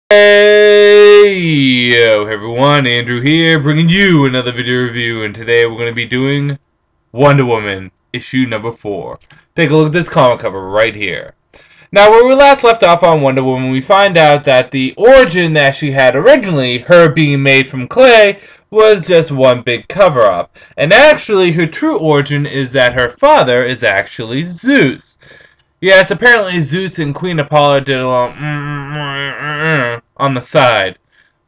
Hey yo everyone, Andrew here, bringing you another video review, and today we're going to be doing Wonder Woman, issue number 4. Take a look at this comic cover right here. Now, where we last left off on Wonder Woman, we find out that the origin that she had originally, her being made from clay, was just one big cover-up. And actually, her true origin is that her father is actually Zeus. Yes, apparently Zeus and Queen Apollo did a little on the side,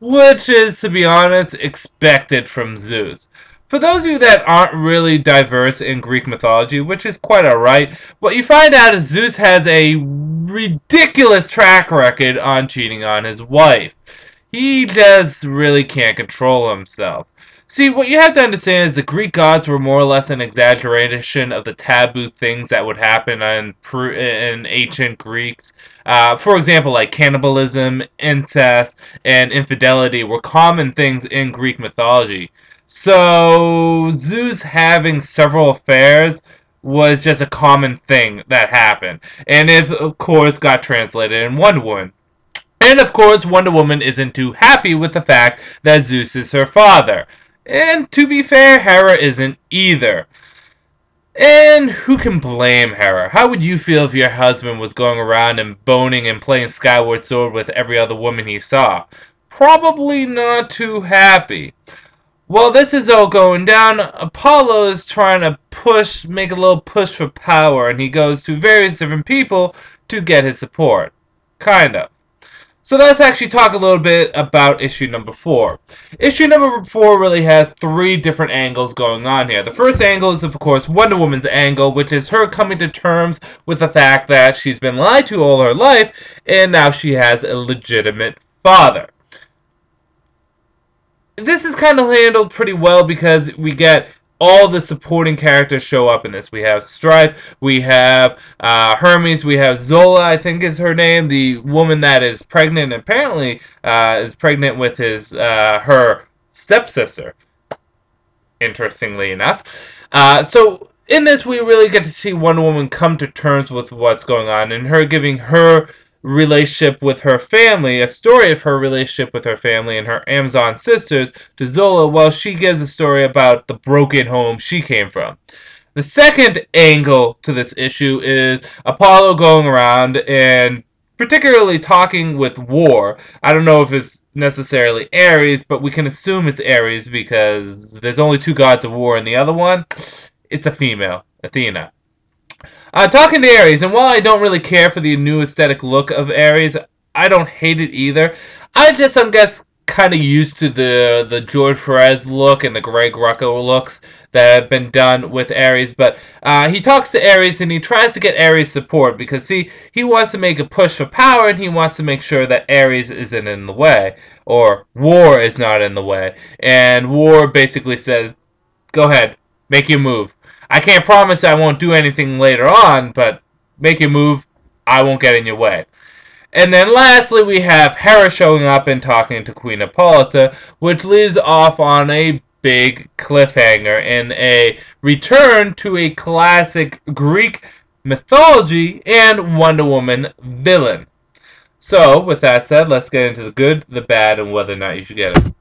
which is, to be honest, expected from Zeus. For those of you that aren't really diverse in Greek mythology, which is quite alright, what you find out is Zeus has a ridiculous track record on cheating on his wife. He just really can't control himself. See, what you have to understand is the Greek gods were more or less an exaggeration of the taboo things that would happen in ancient Greeks. For example, like cannibalism, incest, and infidelity were common things in Greek mythology. So, Zeus having several affairs was just a common thing that happened. And it, of course, got translated in Wonder Woman. And, of course, Wonder Woman isn't too happy with the fact that Zeus is her father. And to be fair, Hera isn't either. And who can blame Hera? How would you feel if your husband was going around and boning and playing Skyward Sword with every other woman he saw? Probably not too happy. While this is all going down, Apollo is trying to make a little push for power, and he goes to various different people to get his support. Kind of. So let's actually talk a little bit about issue number 4. Issue number 4 really has 3 different angles going on here. The first angle is, of course, Wonder Woman's angle, which is her coming to terms with the fact that she's been lied to all her life, and now she has a legitimate father. This is kind of handled pretty well because we get all the supporting characters show up in this. We have Strife, we have Hermes, we have Zola, I think is her name, the woman that is pregnant, and apparently is pregnant with her stepsister, interestingly enough. So in this, we really get to see Wonder Woman come to terms with what's going on, and her giving her relationship with her family, a story of her relationship with her family and her Amazon sisters to Zola, while she gives a story about the broken home she came from. The second angle to this issue is Apollo going around and particularly talking with War. I don't know if it's necessarily Ares, but we can assume it's Ares because there's only 2 gods of war, and the other one, it's a female, Athena. Talking to Ares, and while I don't really care for the new aesthetic look of Ares, I don't hate it either. I guess, kind of used to the George Perez look and the Greg Rucka looks that have been done with Ares, but he talks to Ares and he tries to get Ares support because, see, he wants to make a push for power and he wants to make sure that Ares isn't in the way, or War is not in the way, and War basically says, go ahead, make your move. I can't promise I won't do anything later on, but make your move, I won't get in your way. And then lastly, we have Hera showing up and talking to Queen Hippolyta, which leaves off on a big cliffhanger and a return to a classic Greek mythology and Wonder Woman villain. So, with that said, let's get into the good, the bad, and whether or not you should get it.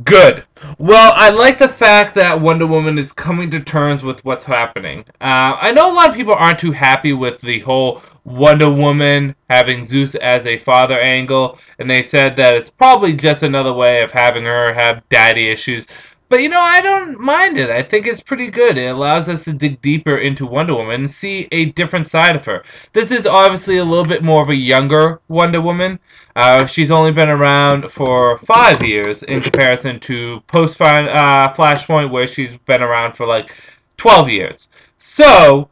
Good. Well, I like the fact that Wonder Woman is coming to terms with what's happening. I know a lot of people aren't too happy with the whole Wonder Woman having Zeus as a father angle, and they said that it's probably just another way of having her have daddy issues. But, you know, I don't mind it. I think it's pretty good. It allows us to dig deeper into Wonder Woman and see a different side of her. This is obviously a little bit more of a younger Wonder Woman. She's only been around for 5 years in comparison to post-Flashpoint, where she's been around for like 12 years. So,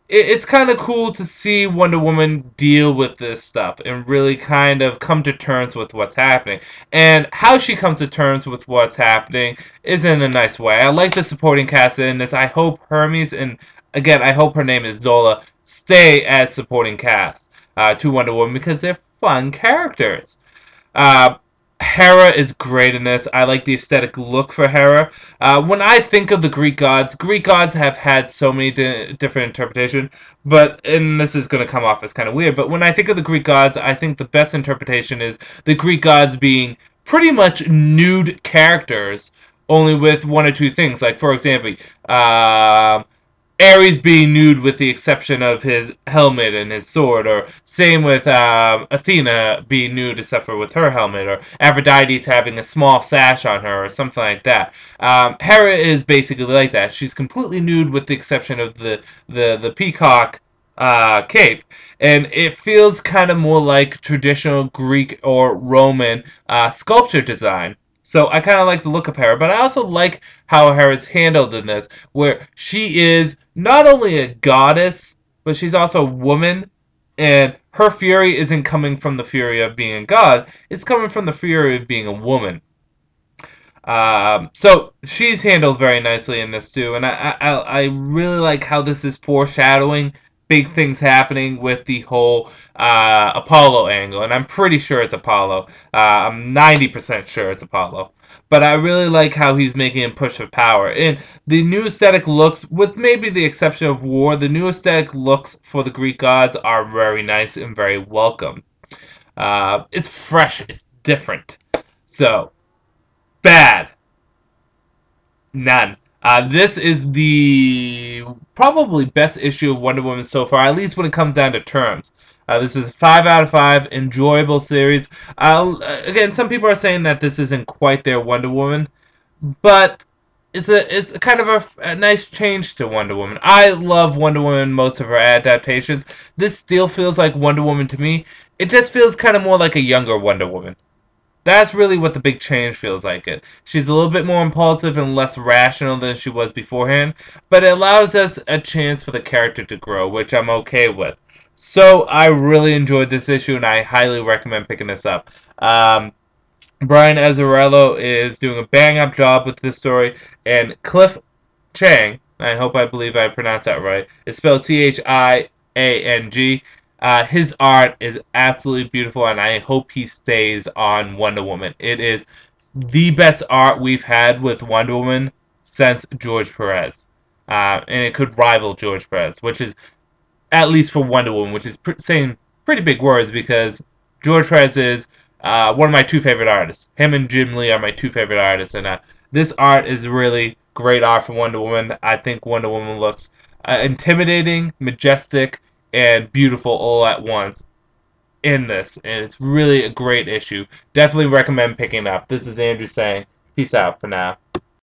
it's kind of cool to see Wonder Woman deal with this stuff and really kind of come to terms with what's happening. And how she comes to terms with what's happening is in a nice way. I like the supporting cast in this. I hope Hermes, and again, I hope her name is Zola, stay as supporting cast to Wonder Woman because they're fun characters. Hera is great in this. I like the aesthetic look for Hera. When I think of the Greek gods have had so many different interpretations, and this is going to come off as kind of weird, but when I think of the Greek gods, I think the best interpretation is the Greek gods being pretty much nude characters, only with one or two things. Like, for example, Ares being nude with the exception of his helmet and his sword, or same with Athena being nude except for with her helmet, or Aphrodite's having a small sash on her, or something like that. Hera is basically like that. She's completely nude with the exception of the peacock cape, and it feels kind of more like traditional Greek or Roman sculpture design. So I kind of like the look of Hera, but I also like how Hera's handled in this, where she is not only a goddess, but she's also a woman, and her fury isn't coming from the fury of being a god, it's coming from the fury of being a woman. So she's handled very nicely in this too, and I really like how this is foreshadowing big things happening with the whole Apollo angle, and I'm pretty sure it's Apollo. I'm 90% sure it's Apollo. But I really like how he's making him push for power. And the new aesthetic looks, with maybe the exception of war, the new aesthetic looks for the Greek gods are very nice and very welcome. It's fresh, it's different. So, bad. None. This is the probably best issue of Wonder Woman so far, at least when it comes down to terms. This is a 5 out of 5, enjoyable series. Again, some people are saying that this isn't quite their Wonder Woman, but it's kind of a nice change to Wonder Woman. I love Wonder Woman in most of her adaptations. This still feels like Wonder Woman to me. It just feels kind of more like a younger Wonder Woman. That's really what the big change feels like it. She's a little bit more impulsive and less rational than she was beforehand, but it allows us a chance for the character to grow, which I'm okay with. So I really enjoyed this issue, and I highly recommend picking this up. Brian Azzarello is doing a bang-up job with this story, and Cliff Chiang, I believe I pronounced that right, is spelled C-H-I-A-N-G. His art is absolutely beautiful, and I hope he stays on Wonder Woman. It is the best art we've had with Wonder Woman since George Perez. And it could rival George Perez, which is, at least for Wonder Woman, which is saying pretty big words, because George Perez is one of my two favorite artists. Him and Jim Lee are my two favorite artists, and this art is really great art for Wonder Woman. I think Wonder Woman looks intimidating, majestic, and beautiful all at once in this, and it's really a great issue. Definitely recommend picking it up. This is Andrew saying peace out for now.